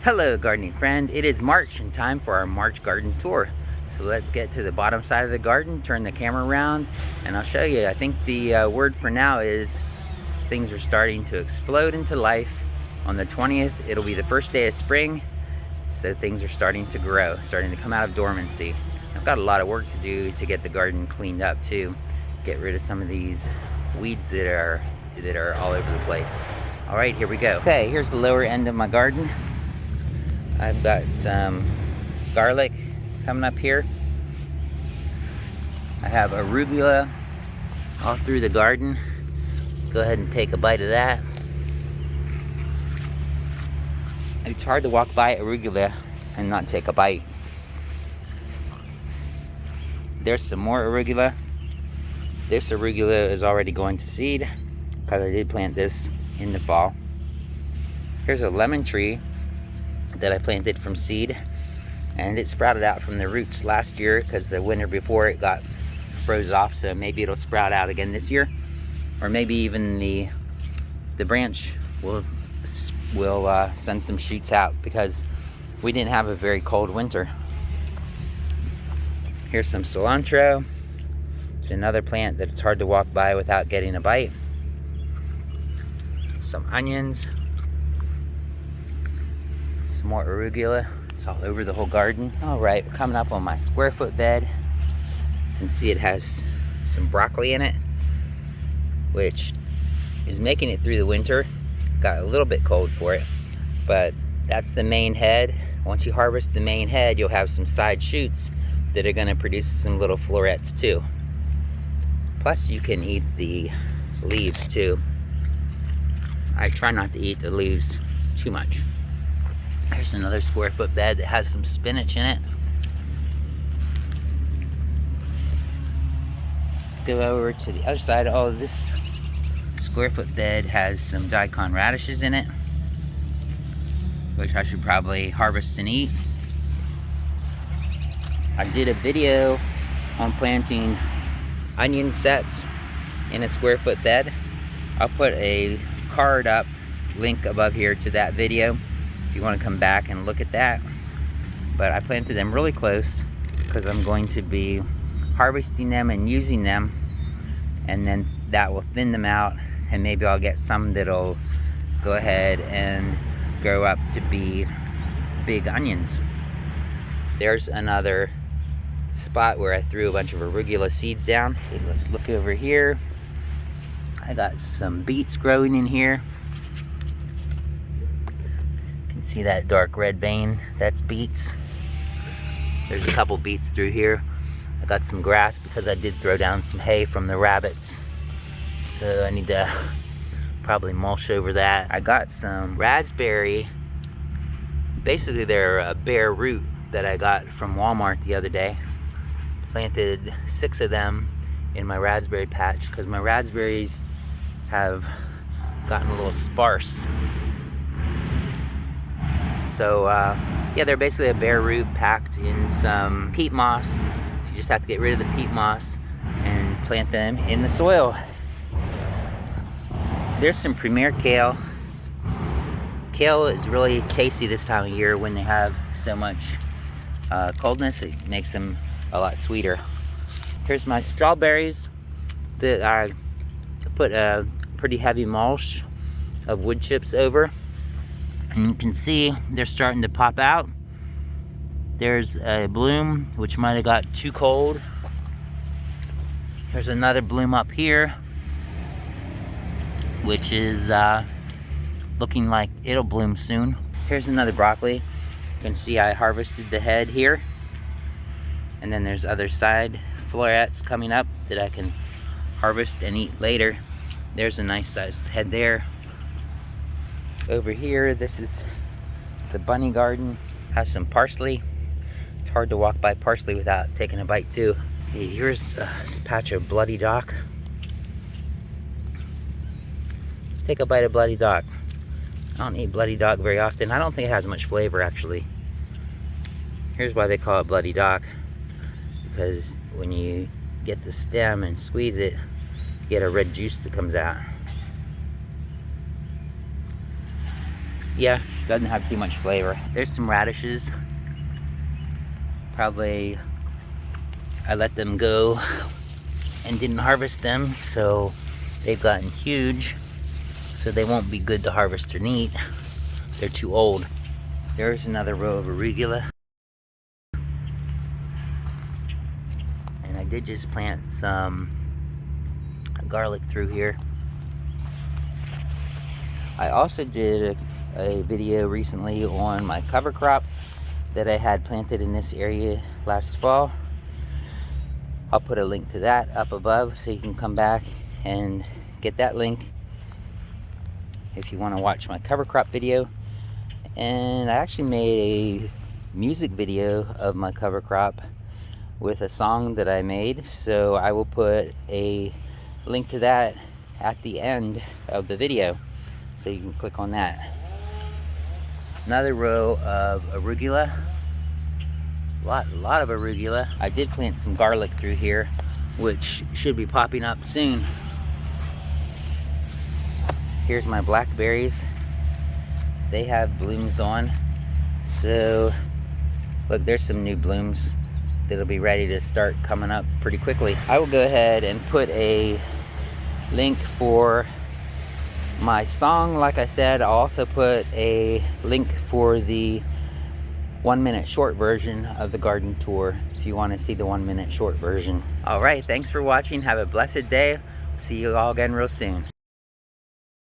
Hello gardening friend, it is March and time for our March garden tour. So let's get to the bottom side of the garden, turn the camera around, and I'll show you. I think the word for now is things are starting to explode into life. On the 20th, it'll be the first day of spring, so things are starting to grow, starting to come out of dormancy. I've got a lot of work to do to get the garden cleaned up too, get rid of some of these weeds that are all over the place. All right, here we go. Okay, here's the lower end of my garden. I've got some garlic coming up here. I have arugula all through the garden. Let's go ahead and take a bite of that. It's hard to walk by arugula and not take a bite. There's some more arugula. This arugula is already going to seed because I did plant this in the fall. Here's a lemon tree that I planted from seed, and it sprouted out from the roots last year because the winter before it got froze off, so maybe it'll sprout out again this year, or maybe even the branch will send some shoots out because we didn't have a very cold winter. Here's some cilantro. It's another plant that it's hard to walk by without getting a bite. Some onions. Some more arugula. It's all over the whole garden. All right, we're coming up on my square foot bed. You can see it has some broccoli in it, which is making it through the winter. Got a little bit cold for it, but that's the main head. Once you harvest the main head, you'll have some side shoots that are gonna produce some little florets too. Plus you can eat the leaves too. I try not to eat the leaves too much. There's another square foot bed that has some spinach in it. Let's go over to the other side. Oh, this square foot bed has some Daikon radishes in it, which I should probably harvest and eat. I did a video on planting onion sets in a square foot bed. I'll put a card up, link above here to that video if you want to come back and look at that. But I planted them really close because I'm going to be harvesting them and using them, and then that will thin them out, and maybe I'll get some that'll go ahead and grow up to be big onions. There's another spot where I threw a bunch of arugula seeds down. Okay, let's look over here. I got some beets growing in here. You can see that dark red vein, that's beets. There's a couple beets through here. I got some grass because I did throw down some hay from the rabbits, so I need to probably mulch over that. I got some raspberry. Basically they're a bare root that I got from Walmart the other day. Planted 6 of them in my raspberry patch because my raspberries have gotten a little sparse. So yeah, they're basically a bare root packed in some peat moss. So you just have to get rid of the peat moss and plant them in the soil. There's some premier kale. Kale is really tasty this time of year when they have so much coldness. It makes them a lot sweeter. Here's my strawberries that I put a pretty heavy mulch of wood chips over, and you can see they're starting to pop out. There's a bloom which might have got too cold. There's another bloom up here which is looking like it'll bloom soon. Here's another broccoli. You can see I harvested the head here, and then there's other side florets coming up that I can harvest and eat later. There's a nice sized head there. Over here, this is the bunny garden. Has some parsley. It's hard to walk by parsley without taking a bite too. Okay, here's a patch of bloody dock. Take a bite of bloody dock. I don't eat bloody dock very often. I don't think it has much flavor actually. Here's why they call it bloody dock. Because when you get the stem and squeeze it, you get a red juice that comes out. yeah, doesn't have too much flavor. There's some radishes. Probably I let them go and didn't harvest them, so they've gotten huge, so they won't be good to harvest or eat. They're too old. There's another row of arugula. And I did just plant some garlic through here. I also did a video recently on my cover crop that I had planted in this area last fall. I'll put a link to that up above so you can come back and get that link if you want to watch my cover crop video. And I actually made a music video of my cover crop with a song that I made, so I will put a link to that at the end of the video so you can click on that. Another row of arugula. A lot of arugula. I did plant some garlic through here, which should be popping up soon. Here's my blackberries. They have blooms on. So, look, there's some new blooms that'll be ready to start coming up pretty quickly. I will go ahead and put a link for my song. Like I said, I'll also put a link for the 1-minute short version of the garden tour if you want to see the 1-minute short version. All right, thanks for watching. Have a blessed day. See you all again real soon.